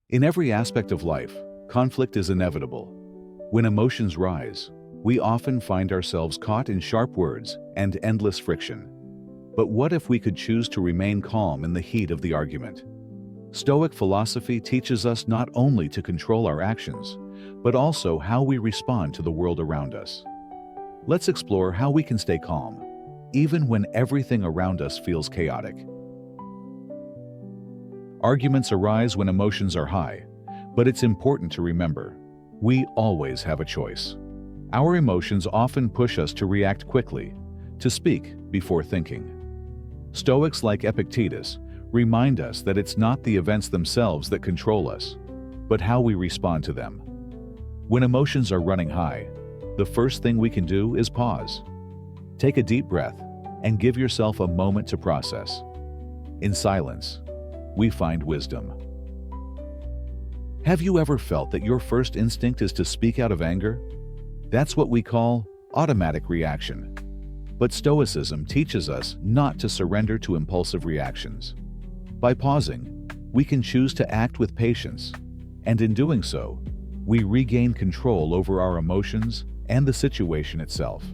In every aspect of life, conflict is inevitable. When emotions rise, we often find ourselves caught in sharp words and endless friction. But what if we could choose to remain calm in the heat of the argument? Stoic philosophy teaches us not only to control our actions, but also how we respond to the world around us. Let's explore how we can stay calm, even when everything around us feels chaotic. Arguments arise when emotions are high, but it's important to remember, we always have a choice. Our emotions often push us to react quickly, to speak before thinking. Stoics like Epictetus remind us that it's not the events themselves that control us, but how we respond to them. When emotions are running high, the first thing we can do is pause. Take a deep breath and give yourself a moment to process. In silence, we find wisdom. Have you ever felt that your first instinct is to speak out of anger? That's what we call automatic reaction. But Stoicism teaches us not to surrender to impulsive reactions. By pausing, we can choose to act with patience, and in doing so, we regain control over our emotions and the situation itself.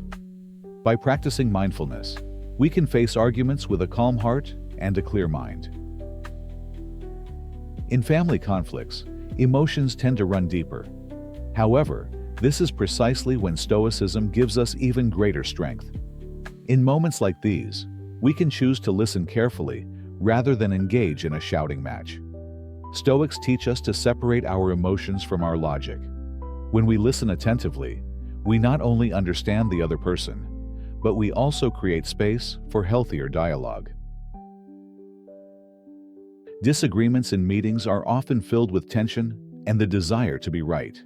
By practicing mindfulness, we can face arguments with a calm heart and a clear mind. In family conflicts, emotions tend to run deeper. However, this is precisely when Stoicism gives us even greater strength. In moments like these, we can choose to listen carefully rather than engage in a shouting match. Stoics teach us to separate our emotions from our logic. When we listen attentively, we not only understand the other person, but we also create space for healthier dialogue. Disagreements in meetings are often filled with tension and the desire to be right.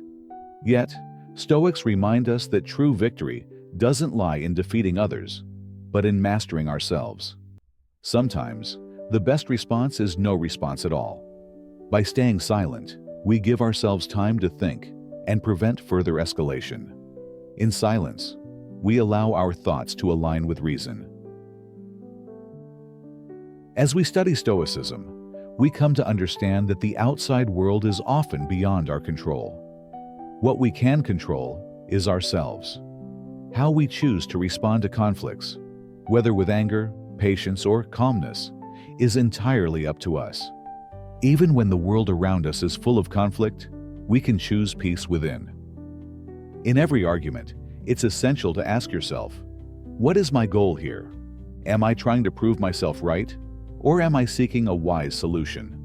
Yet, Stoics remind us that true victory doesn't lie in defeating others, but in mastering ourselves. Sometimes, the best response is no response at all. By staying silent, we give ourselves time to think and prevent further escalation. In silence, we allow our thoughts to align with reason. As we study Stoicism, we come to understand that the outside world is often beyond our control. What we can control is ourselves. How we choose to respond to conflicts, whether with anger, patience, or calmness, is entirely up to us. Even when the world around us is full of conflict, we can choose peace within. In every argument, it's essential to ask yourself, what is my goal here? Am I trying to prove myself right, or am I seeking a wise solution?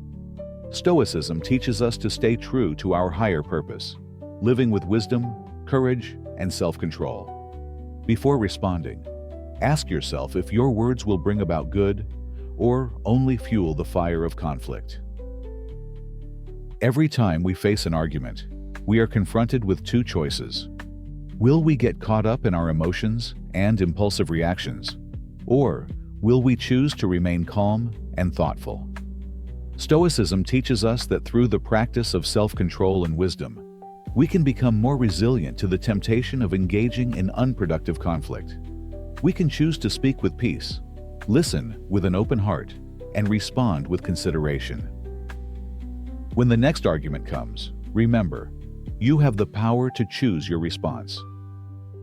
Stoicism teaches us to stay true to our higher purpose, living with wisdom, courage, and self-control. Before responding, ask yourself if your words will bring about good or only fuel the fire of conflict. Every time we face an argument, we are confronted with two choices. Will we get caught up in our emotions and impulsive reactions, or will we choose to remain calm and thoughtful? Stoicism teaches us that through the practice of self-control and wisdom, we can become more resilient to the temptation of engaging in unproductive conflict. We can choose to speak with peace, listen with an open heart, and respond with consideration. When the next argument comes, remember, you have the power to choose your response.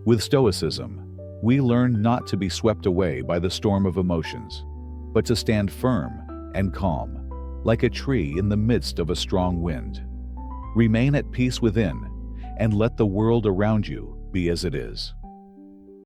With Stoicism, we learn not to be swept away by the storm of emotions, but to stand firm and calm, like a tree in the midst of a strong wind. Remain at peace within, and let the world around you be as it is.